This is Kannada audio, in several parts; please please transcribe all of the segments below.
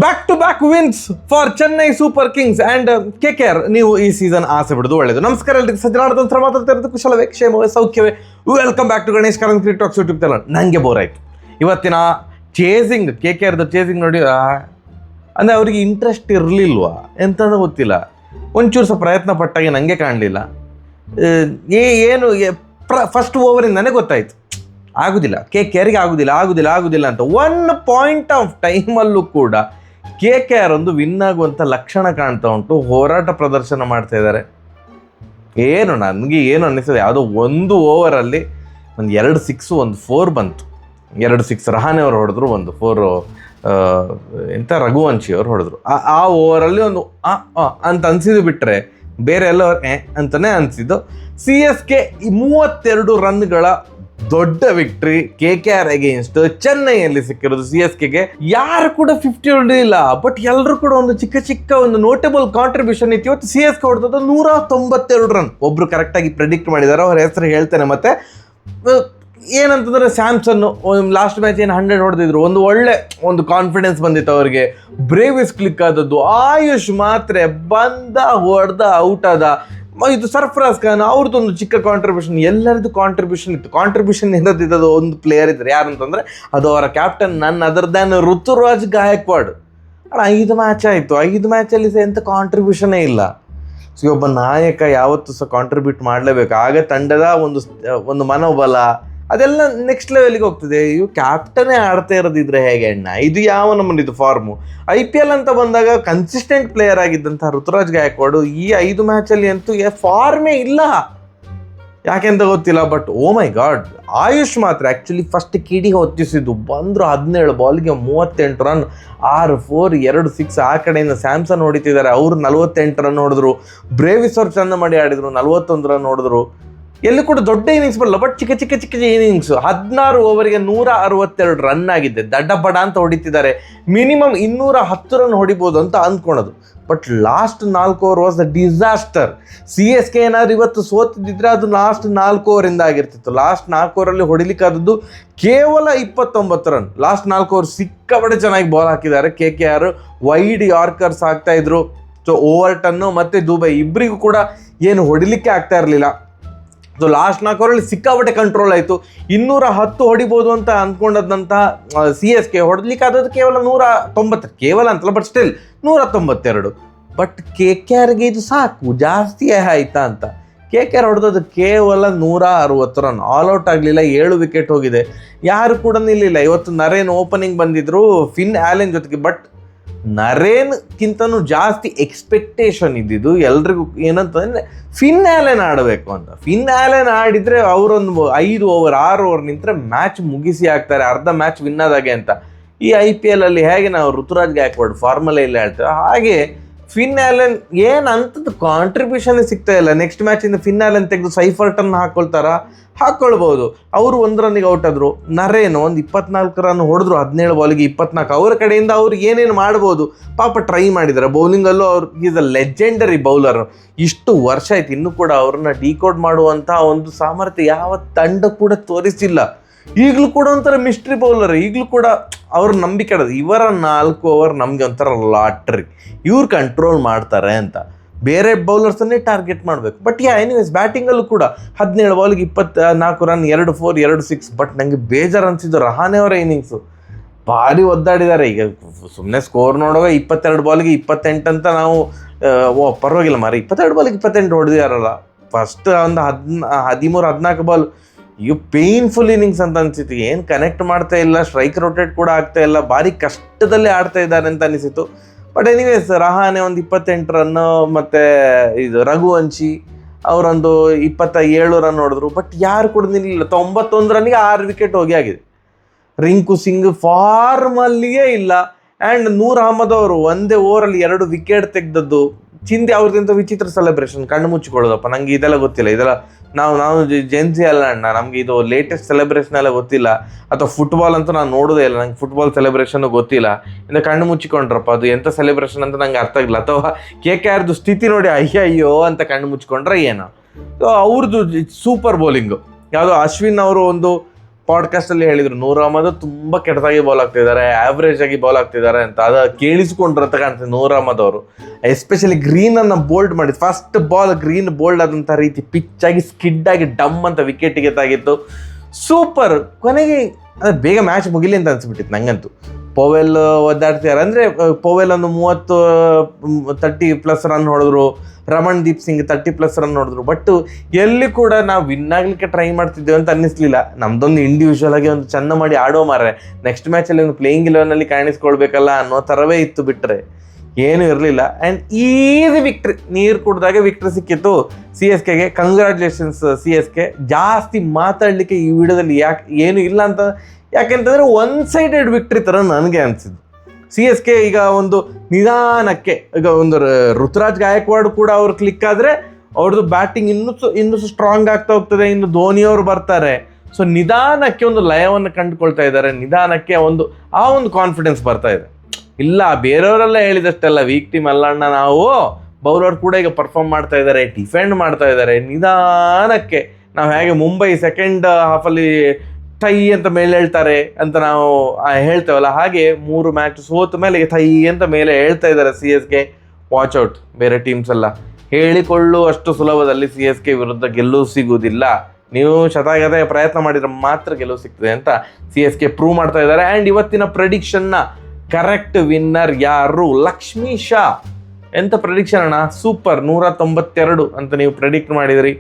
Back to back wins for Chennai super kings and KKR. ನೀವು ಈ ಸೀಸನ್ ಆಸೆ ಬಿಡೋದು ಒಳ್ಳೆಯದು. ನಮಸ್ಕಾರ ಎಲ್ರಿಗೂ, ಸಜ್ಜನಾರ್ದಂತರ ಮಾತಾಡ್ತಾ ಇರೋದು ಕುಶಲವೇ, ಕ್ಷೇಮವೇ, ಸೌಖ್ಯವೇ. Welcome back to Ganesh Karanth cricket talks YouTube channel. ನನಗೆ ಬೋರ್ ಆಯಿತು ಇವತ್ತಿನ ಚೇಸಿಂಗ್, KKRದು ಚೇಸಿಂಗ್ ನೋಡಿ. ಅಂದರೆ ಅವರಿಗೆ ಇಂಟ್ರೆಸ್ಟ್ ಇರಲಿಲ್ವಾ ಎಂತಂದು ಗೊತ್ತಿಲ್ಲ. ಒಂಚೂರು ಸಹ ಪ್ರಯತ್ನ ಪಟ್ಟಾಗೆ ನನಗೆ ಕಾಣಲಿಲ್ಲ. ಏನು ಫಸ್ಟ್ ಓವರಿಂದನೇ ಗೊತ್ತಾಯಿತು ಆಗೋದಿಲ್ಲ, KKRಗೆ ಆಗೋದಿಲ್ಲ ಅಂತ. ಒನ್ ಪಾಯಿಂಟ್ ಆಫ್ ಟೈಮಲ್ಲೂ ಕೂಡ KKR ಒಂದು ವಿನ್ ಆಗುವಂಥ ಲಕ್ಷಣ ಕಾಣ್ತಾ ಉಂಟು. ಹೋರಾಟ ಪ್ರದರ್ಶನ ಮಾಡ್ತಾ ಇದ್ದಾರೆ. ನನಗೆ ಏನು ಅನ್ನಿಸ್ತದೆ, ಯಾವುದೋ ಒಂದು ಓವರಲ್ಲಿ ಒಂದು 2 6 ಒಂದು 4 ಬಂತು. 2 6 ರಹಾನೆ ಅವರು ಹೊಡೆದ್ರು, ಒಂದು 4 ರಘುವಂಶಿ ಅವರು ಹೊಡೆದ್ರು. ಆ ಓವರಲ್ಲಿ ಒಂದು ಅಂತ ಅನಿಸಿದ್ದು ಬಿಟ್ಟರೆ ಬೇರೆ ಎಲ್ಲ ಅಂತಲೇ ಅನಿಸಿದ್ದು. CSK 32 ರನ್ಗಳ ದೊಡ್ಡ ವಿಕ್ಟ್ರಿ KKR ಅಗೇನ್ಸ್ಟ್ ಚೆನ್ನೈಯಲ್ಲಿ ಸಿಕ್ಕಿರೋದು. CSKಗೆ ಯಾರು ಕೂಡ 50 ಹೊಡೆದಿಲ್ಲ, ಬಟ್ ಎಲ್ಲರೂ ಕೂಡ ಒಂದು ಚಿಕ್ಕ ಒಂದು ನೋಟೇಬಲ್ ಕಾಂಟ್ರಿಬ್ಯೂಷನ್ ಇತ್ತು. ಇವತ್ತು CSK ಹೊಡೆದದ್ದು 192 ರನ್. ಒಬ್ರು ಕರೆಕ್ಟಾಗಿ ಪ್ರೆಡಿಕ್ಟ್ ಮಾಡಿದ್ದಾರೆ, ಅವ್ರ ಹೆಸರು ಹೇಳ್ತೇನೆ. ಮತ್ತೆ ಏನಂತಂದ್ರೆ ಸ್ಯಾಮ್ಸನ್ ಲಾಸ್ಟ್ ಮ್ಯಾಚ್ ಏನು 100 ಹೊಡೆದಿದ್ರು, ಒಂದು ಕಾನ್ಫಿಡೆನ್ಸ್ ಬಂದಿತ್ತು ಅವರಿಗೆ. ಬ್ರೇವಿಸ್ ಕ್ಲಿಕ್ ಆದದ್ದು, ಆಯುಷ್ ಮಾತ್ರ ಹೊಡೆದ ಔಟ್ ಆದ. ಇದು ಸರ್ಫರಾಜ್ ಖಾನ್ ಅವ್ರದ್ದೊಂದು ಚಿಕ್ಕ ಕಾಂಟ್ರಿಬ್ಯೂಷನ್. ಎಲ್ಲರದ್ದು ಕಾಂಟ್ರಿಬ್ಯೂಷನ್ ಇತ್ತು. ಕಾಂಟ್ರಿಬ್ಯೂಷನ್ ಇರೋದಿದ್ದು ಒಂದು ಪ್ಲೇಯರ್ ಇದ್ದಾರೆ, ಯಾರು ಅಂತಂದರೆ ಅದು ಅವರ captain, none other than Ruturaj Gaikwad. 5 match ಆಯಿತು, 5 ಮ್ಯಾಚಲ್ಲಿ ಸಹ ಎಂಥ ಕಾಂಟ್ರಿಬ್ಯೂಷನೇ ಇಲ್ಲ. ಸೊ ಒಬ್ಬ ನಾಯಕ ಯಾವತ್ತೂ ಸಹ ಕಾಂಟ್ರಿಬ್ಯೂಟ್ ಮಾಡಲೇಬೇಕು. ಆಗ ತಂಡದ ಒಂದು ಮನೋಬಲ ಅದೆಲ್ಲ ನೆಕ್ಸ್ಟ್ ಲೆವೆಲ್ಗೆ ಹೋಗ್ತದೆ. ಇವು ಕ್ಯಾಪ್ಟನೇ ಆಡ್ತಾ ಇರೋದಿದ್ರೆ ಹೇಗೆ ಅಣ್ಣ? ಇದು ಯಾವ ನಮ್ಮನಿದು ಫಾರ್ಮು? IPL ಅಂತ ಬಂದಾಗ ಕನ್ಸಿಸ್ಟೆಂಟ್ ಪ್ಲೇಯರ್ ಆಗಿದ್ದಂಥ ಋತುರಾಜ್ ಗಾಯಕ್ವಾಡ್ ಈ 5 ಮ್ಯಾಚಲ್ಲಿ ಅಂತೂ ಫಾರ್ಮೇ ಇಲ್ಲ, ಯಾಕೆಂತ ಗೊತ್ತಿಲ್ಲ. But oh my god, Ayush ಮಾತ್ರ ಆ್ಯಕ್ಚುಲಿ ಫಸ್ಟ್ ಕಿಡಿ ಹೊತ್ತಿಸಿದ್ದು. ಬಂದರು 17 ಬಾಲ್ಗೆ 38 ರನ್, 6 4 2 6. ಆ ಕಡೆಯಿಂದ ಸ್ಯಾಮ್ಸನ್ ಹೊಡಿತಿದ್ದಾರೆ, ಅವರು 48 ರನ್ ಹೊಡೆದ್ರು. ಬ್ರೇವಿಸ್ ಅವ್ರು ಚೆಂದ ಮಾಡಿ ಆಡಿದ್ರು, 41 ರನ್ ಹೊಡೆದ್ರು. ಎಲ್ಲಿ ಕೂಡ ದೊಡ್ಡ ಇನ್ನಿಂಗ್ಸ್ ಬರಲ್ಲ, ಬಟ್ ಚಿಕ್ಕ ಇನ್ನಿಂಗ್ಸ್. 16 ಓವರಿಗೆ 162 ರನ್ ಆಗಿದೆ. ದಡ್ಡಬಡ ಅಂತ ಹೊಡಿತಿದ್ದಾರೆ. ಮಿನಿಮಮ್ 210 ರನ್ ಹೊಡಿಬೋದು ಅಂತ ಅಂದ್ಕೊಳೋದು. But last 4 over was the disaster. CSK ಏನಾದ್ರು ಇವತ್ತು ಸೋತಿದ್ದಿದ್ರೆ ಅದು ಲಾಸ್ಟ್ 4 ಓವರಿಂದ ಆಗಿರ್ತಿತ್ತು. ಲಾಸ್ಟ್ 4 ಓವರಲ್ಲಿ ಹೊಡಿಲಿಕ್ಕಾದದ್ದು ಕೇವಲ 29 ರನ್. ಲಾಸ್ಟ್ 4 ಓವರ್ ಸಿಕ್ಕಾಪಟ್ಟೆ ಚೆನ್ನಾಗಿ ಬಾಲ್ ಹಾಕಿದ್ದಾರೆ KKR. ವೈಡ್ ಯಾರ್ಕರ್ಸ್ ಆಗ್ತಾ ಇದ್ರು. ಸೊ ಓವರ್ಟನ್ನು ಮತ್ತು ದುಬೈ ಇಬ್ಬರಿಗೂ ಕೂಡ ಏನು ಹೊಡಿಲಿಕ್ಕೆ ಆಗ್ತಾ ಇರಲಿಲ್ಲ. ಸೊ ಲಾಸ್ಟ್ 4 ಓವರಲ್ಲಿ ಸಿಕ್ಕಾಪಟ್ಟೆ ಕಂಟ್ರೋಲ್ ಆಯಿತು. 210 ಹೊಡಿಬೋದು ಅಂತ ಅಂದ್ಕೊಂಡಂತಹ CSK ಹೊಡೆದಲಿಕ್ಕೆ ಆದದ್ದು ಕೇವಲ 190, ಕೇವಲ ಅಂತಲ್ಲ ಬಟ್ ಸ್ಟಿಲ್ 192. ಬಟ್ KKRಗೆ ಇದು ಸಾಕು, ಜಾಸ್ತಿ ಆಯ್ತಾ ಅಂತ. KKR ಹೊಡೆದದ್ದು ಕೇವಲ 160 ರನ್. ಆಲ್ಔಟ್ ಆಗಲಿಲ್ಲ, 7 ವಿಕೆಟ್ ಹೋಗಿದೆ, ಯಾರು ಕೂಡ ನಿಲ್ಲಿಲ್ಲ. ಇವತ್ತು ನರೇನ್ ಓಪನಿಂಗ್ ಬಂದಿದ್ರು ಫಿನ್ ಆ್ಯಲೆನ್ ಜೊತೆಗೆ. ಬಟ್ ನರೇನ್ಗಿಂತನೂ ಜಾಸ್ತಿ ಎಕ್ಸ್ಪೆಕ್ಟೇಷನ್ ಇದ್ದಿದ್ದು ಎಲ್ರಿಗೂ ಏನಂತಂದರೆ ಫಿನ್ ಆ್ಯಲೆನ್ ಆಡಬೇಕು ಅಂತ. ಫಿನ್ ಆ್ಯಲೆನ್ ಆಡಿದರೆ ಅವರೊಂದು 5 ಓವರ್ 6 ಓವರ್ ನಿಂತರೆ ಮ್ಯಾಚ್ ಮುಗಿಸಿ ಆಗ್ತಾರೆ, ಅರ್ಧ ಮ್ಯಾಚ್ ವಿನ್ ಆದಾಗೆ ಅಂತ. ಈ IPL ಅಲ್ಲಿ ಹೇಗೆ ನಾವು ಋತುರಾಜ್ ಗಾಯಕ್ವಾಡ್ ಫಾರ್ಮಲ್ಲೇ ಇಲ್ಲ ಹೇಳ್ತೇವೆ, ಹಾಗೆ ಫಿನ್ ಆ್ಯಲೆನ್ ಏನಂತದ್ದು ಕಾಂಟ್ರಿಬ್ಯೂಷನ್ ಸಿಗ್ತಾ ಇಲ್ಲ. ನೆಕ್ಸ್ಟ್ ಮ್ಯಾಚಿಂದ ಫಿನ್ ಆ್ಯಲೆನ್ ತೆಗೆದು ಸೈಫರ್ಟನ್ನು ಹಾಕ್ಕೊಳ್ಬೋದು. ಅವರು 1 ರನ್ನಿಗೆ ಔಟ್ ಆದರು. ನರೇನು ಒಂದು 24 ರನ್ ಹೊಡೆದ್ರು, 17 ಬಾಲಿಗೆ 24. ಅವರ ಕಡೆಯಿಂದ ಅವ್ರು ಏನೇನು ಮಾಡ್ಬೋದು ಪಾಪ ಟ್ರೈ ಮಾಡಿದ್ದಾರೆ. ಬೌಲಿಂಗಲ್ಲೂ ಅವ್ರು ಈಸ್ ಅ ಲೆಜೆಂಡರಿ ಬೌಲರ್. ಇಷ್ಟು ವರ್ಷ ಆಯ್ತು, ಇನ್ನೂ ಕೂಡ ಅವ್ರನ್ನ ಡಿಕೋಡ್ ಮಾಡುವಂಥ ಒಂದು ಸಾಮರ್ಥ್ಯ ಯಾವ ತಂಡ ಕೂಡ ತೋರಿಸಿಲ್ಲ. ಈಗಲೂ ಕೂಡ ಒಂಥರ ಮಿಸ್ಟ್ರಿ ಬೌಲರ್. ಈಗಲೂ ಕೂಡ ಅವ್ರ ನಂಬಿಕೆ ಇಡೋದು, ಇವರ 4 ಓವರ್ ನಮಗೆ ಒಂಥರ ಲಾಟ್ರಿ, ಇವ್ರು ಕಂಟ್ರೋಲ್ ಮಾಡ್ತಾರೆ ಅಂತ. ಬೇರೆ ಬೌಲರ್ಸನ್ನೇ ಟಾರ್ಗೆಟ್ ಮಾಡಬೇಕು. ಬಟ್ ಎನಿವೇಸ್ ಬ್ಯಾಟಿಂಗಲ್ಲೂ ಕೂಡ 17 ಬಾಲ್ಗೆ 24 ರನ್, 2 4 2 6. ಬಟ್ ನನಗೆ ಬೇಜಾರು ಅನಿಸಿದ್ದು ರಹಾನೆ ಅವರ ಇನ್ನಿಂಗ್ಸು. ಭಾರಿ ಒದ್ದಾಡಿದ್ದಾರೆ. ಈಗ ಸುಮ್ಮನೆ ಸ್ಕೋರ್ ನೋಡುವಾಗ 22 ಬಾಲ್ಗೆ 28 ಅಂತ ನಾವು ಪರವಾಗಿಲ್ಲ ಮಾರಿ, 22 ಬಾಲ್ಗೆ 28 ಹೊಡೆದಿದ್ದಾರಲ್ಲ. ಫಸ್ಟ್ ಒಂದು 13 14 ಬಾಲ್ ಇವು ಪೇನ್ಫುಲ್ ಇನ್ನಿಂಗ್ಸ್ ಅಂತ ಅನಿಸಿತ್ತು. ಏನು ಕನೆಕ್ಟ್ ಮಾಡ್ತಾ ಇಲ್ಲ, ಸ್ಟ್ರೈಕ್ ರೊಟೇಟ್ ಕೂಡ ಆಗ್ತಾ ಇಲ್ಲ, ಭಾರಿ ಕಷ್ಟದಲ್ಲೇ ಆಡ್ತಾ ಇದ್ದಾರೆ ಅಂತ ಅನಿಸಿತು. ಬಟ್ ಎನಿವೇಸ್ ರಹಾನೆ ಒಂದು 28 ರನ್ನು, ಮತ್ತು ಇದು ರಘುವಂಶಿ ಅವರೊಂದು 27 ರನ್ ಹೊಡೆದ್ರು. ಬಟ್ ಯಾರು ಕೂಡ ನಿಲ್ಲಿಲ್ಲ. 91 ರನ್ನಿಗೆ 6 ವಿಕೆಟ್ ಹೋಗಿ ಆಗಿದೆ. ರಿಂಕು ಸಿಂಗ್ ಫಾರ್ಮಲ್ಲಿಯೇ ಇಲ್ಲ. ಆ್ಯಂಡ್ ನೂರ್ ಅಹಮದ್ ಅವರು ಒಂದೇ ಓವರಲ್ಲಿ 2 ವಿಕೆಟ್ ತೆಗೆದದ್ದು. ಚಿಂತೆ ಅವ್ರದ್ದಿಂತ ವಿಚಿತ್ರ ಸೆಲೆಬ್ರೇಷನ್, ಕಣ್ಣು ಮುಚ್ಚಿಕೊಳ್ಳೋದಪ್ಪ. ನನಗೆ ಇದೆಲ್ಲ ಗೊತ್ತಿಲ್ಲ. ಇದೆಲ್ಲ ನಾವು ಜೆನ್ಸಿ ಅಲ್ಲ ಅಣ್ಣ, ನಮಗೆ ಇದು ಲೇಟೆಸ್ಟ್ ಸೆಲೆಬ್ರೇಷನ್ ಎಲ್ಲ ಗೊತ್ತಿಲ್ಲ. ಅಥವಾ ಫುಟ್ಬಾಲ್ ಅಂತೂ ನಾನು ನೋಡೋದೇ ಇಲ್ಲ, ನಂಗೆ ಫುಟ್ಬಾಲ್ ಸೆಲೆಬ್ರೇಷನ್ನು ಗೊತ್ತಿಲ್ಲ. ಇಂದ ಕಣ್ಣು ಮುಚ್ಚಿಕೊಂಡ್ರಪ್ಪ, ಅದು ಎಂಥ ಸೆಲೆಬ್ರೇಷನ್ ಅಂತ ನಂಗೆ ಅರ್ಥ ಆಗಿಲ್ಲ. ಅಥವಾ KKRದು ಸ್ಥಿತಿ ನೋಡಿ ಅಯ್ಯಯ್ಯೋ ಅಂತ ಕಣ್ಣು ಮುಚ್ಚಿಕೊಂಡ್ರೆ ಏನೋ. ಸೊ ಅವ್ರದ್ದು ಸೂಪರ್ ಬೌಲಿಂಗು. ಯಾವುದೋ ಅಶ್ವಿನ್ ಅವರು ಒಂದು ಪಾಡ್ಕಾಸ್ಟಲ್ಲಿ ಹೇಳಿದರು ನೂರ್ ಅಹಮದ್ ತುಂಬ ಕೆಟ್ಟದಾಗಿ ಬಾಲ್ ಆಗ್ತಿದ್ದಾರೆ, ಆವ್ರೇಜ್ ಆಗಿ ಬಾಲ್ ಆಗ್ತಿದ್ದಾರೆ ಅಂತ. ಅದು ಕೇಳಿಸ್ಕೊಂಡ್ರು ಅಂತ ಕಾಣ್ತದೆ ನೂರ್ ಅಹಮದ್ ಅವರು. ಎಸ್ಪೆಷಲಿ ಗ್ರೀನನ್ನು ಬೋಲ್ಡ್ ಮಾಡಿದ್ದು, ಫಸ್ಟ್ ಬಾಲ್ ಗ್ರೀನ್ ಬೋಲ್ಡ್ ಆದಂಥ ರೀತಿ ಪಿಚ್ ಆಗಿ ಸ್ಕಿಡ್ ಆಗಿ ಡಮ್ ಅಂತ ವಿಕೆಟಿಗೆ ತಾಗಿತ್ತು. ಸೂಪರ್. ಕೊನೆಗೆ ಅದು ಬೇಗ ಮ್ಯಾಚ್ ಮುಗಿಲಿ ಅಂತ ಅನ್ಸ್ಬಿಟ್ಟಿತ್ತು ನಂಗಂತೂ. ಪೋವೆಲ್ ಒದ್ದಾಡ್ತಿದ್ದಾರೆ ಅಂದರೆ ಪೋವೆಲ್ ಒಂದು 30+ ರನ್ ಹೊಡೆದ್ರು, ರಮಣ್ ದೀಪ್ ಸಿಂಗ್ 30+ ರನ್ ಹೊಡೆದ್ರು. ಬಟ್ ಎಲ್ಲಿ ಕೂಡ ನಾವು ವಿನ್ ಆಗಲಿಕ್ಕೆ ಟ್ರೈ ಮಾಡ್ತಿದ್ದೇವೆ ಅಂತ ಅನ್ನಿಸ್ಲಿಲ್ಲ. ನಮ್ದೊಂದು ಇಂಡಿವಿಜುವಲ್ ಆಗಿ ಒಂದು ಚೆಂದ ಮಾಡಿ ಆಡೋ ಮಾರ್ರೆ, ನೆಕ್ಸ್ಟ್ ಮ್ಯಾಚಲ್ಲಿ ಒಂದು ಪ್ಲೇಯಿಂಗ್ 11ನಲ್ಲಿ ಕಾಣಿಸ್ಕೊಳ್ಬೇಕಲ್ಲ ಅನ್ನೋ ಥರವೇ ಇತ್ತು, ಬಿಟ್ಟರೆ ಏನೂ ಇರಲಿಲ್ಲ. ಆ್ಯಂಡ್ ಈಸಿ ವಿಕ್ಟ್ರಿ, ನೀರು ಕುಡ್ದಾಗೆ ವಿಕ್ಟ್ರಿ ಸಿಕ್ಕಿತ್ತು CSKಗೆ. Congratulations CSK. ಜಾಸ್ತಿ ಮಾತಾಡಲಿಕ್ಕೆ ಈ ವಿಡಿಯೋದಲ್ಲಿ ಏನು ಇಲ್ಲ ಅಂತ, ಯಾಕೆಂತಂದರೆ ಒನ್ ಸೈಡೆಡ್ ವಿಕ್ಟ್ರಿ ಥರ ನನಗೆ ಅನಿಸಿದ್ದು. CSK ಈಗ ಒಂದು ನಿಧಾನಕ್ಕೆ, ಈಗ ಒಂದು ಋತುರಾಜ್ ಗಾಯಕ್ವಾಡ್ ಕೂಡ ಅವ್ರು ಕ್ಲಿಕ್ ಆದರೆ ಅವ್ರದ್ದು ಬ್ಯಾಟಿಂಗ್ ಇನ್ನೂ ಸ್ಟ್ರಾಂಗ್ ಆಗ್ತಾ ಹೋಗ್ತದೆ. ಇನ್ನು ಧೋನಿಯವರು ಬರ್ತಾರೆ. ಸೊ ನಿಧಾನಕ್ಕೆ ಒಂದು ಲಯವನ್ನು ಕಂಡುಕೊಳ್ತಾ ಇದ್ದಾರೆ, ನಿಧಾನಕ್ಕೆ ಆ ಒಂದು ಕಾನ್ಫಿಡೆನ್ಸ್ ಬರ್ತಾ ಇದೆ. ಇಲ್ಲ ಬೇರೆಯವರೆಲ್ಲ ಹೇಳಿದಷ್ಟೆಲ್ಲ ವೀಕ್ ಟೀಮ್ ಅಲ್ಲ ಅಣ್ಣ ನಾವು, ಬೌಲರ್ ಕೂಡ ಈಗ ಪರ್ಫಾರ್ಮ್ ಮಾಡ್ತಾ ಇದ್ದಾರೆ, ಡಿಫೆಂಡ್ ಮಾಡ್ತಾ ಇದ್ದಾರೆ. ನಿಧಾನಕ್ಕೆ ನಾವು ಹೇಗೆ ಮುಂಬೈ ಸೆಕೆಂಡ್ ಹಾಫಲ್ಲಿ ಥೈ ಅಂತ ಮೇಲೆ ಹೇಳ್ತಾರೆ ಅಂತ ನಾವು ಹೇಳ್ತೇವಲ್ಲ, ಹಾಗೆ 3 ಮ್ಯಾಚ್ ಸೋತ ಮೇಲೆ ಥೈ ಅಂತ ಮೇಲೆ ಹೇಳ್ತಾ ಇದ್ದಾರೆ CSK. ವಾಚ್ ಔಟ್, ಬೇರೆ ಟೀಮ್ಸ್ ಎಲ್ಲ ಹೇಳಿಕೊಳ್ಳುವಷ್ಟು ಸುಲಭದಲ್ಲಿ CSK ವಿರುದ್ಧ ಗೆಲ್ಲುವು ಸಿಗುವುದಿಲ್ಲ. ನೀವು ಶತಗತ ಪ್ರಯತ್ನ ಮಾಡಿದ್ರೆ ಮಾತ್ರ ಗೆಲುವು ಸಿಗ್ತದೆ ಅಂತ CSK ಪ್ರೂವ್ ಮಾಡ್ತಾ ಇದ್ದಾರೆ. ಆ್ಯಂಡ್ ಇವತ್ತಿನ ಪ್ರೆಡಿಕ್ಷನ್ನ ಕರೆಕ್ಟ್ ವಿನ್ನರ್ ಯಾರು? ಲಕ್ಷ್ಮೀ ಶಾ. ಎಂಥ ಪ್ರೆಡಿಕ್ಷನ್ ಅಣ್ಣ, ಸೂಪರ್. 192 ಅಂತ ನೀವು ಪ್ರೆಡಿಕ್ಟ್ ಮಾಡಿದ್ರಿ,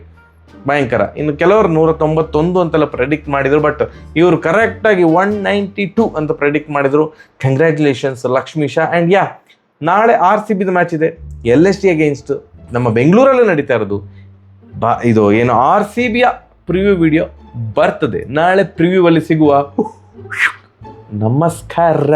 ಭಯಂಕರ. ಇನ್ನು ಕೆಲವರು 191 ಅಂತೆಲ್ಲ ಪ್ರೆಡಿಕ್ಟ್ ಮಾಡಿದರು, ಬಟ್ ಇವರು ಕರೆಕ್ಟಾಗಿ 192 ಅಂತ ಪ್ರೆಡಿಕ್ಟ್ ಮಾಡಿದರು. ಕಂಗ್ರ್ಯಾಚುಲೇಷನ್ಸ್ ಲಕ್ಷ್ಮೀ ಶಾ. ಆ್ಯಂಡ್ ನಾಳೆ RCBದ ಮ್ಯಾಚ್ ಇದೆ, LSG ಅಗೇನ್ಸ್ಟ್ ನಮ್ಮ ಬೆಂಗಳೂರಲ್ಲೇ ನಡೀತಾ ಇರೋದು. ಇದು ಏನು RCBಯ ಪ್ರಿವ್ಯೂ ವಿಡಿಯೋ ಬರ್ತದೆ ನಾಳೆ. ಪ್ರಿವ್ಯೂ ಅಲ್ಲಿ ಸಿಗುವ. ನಮಸ್ಕಾರ.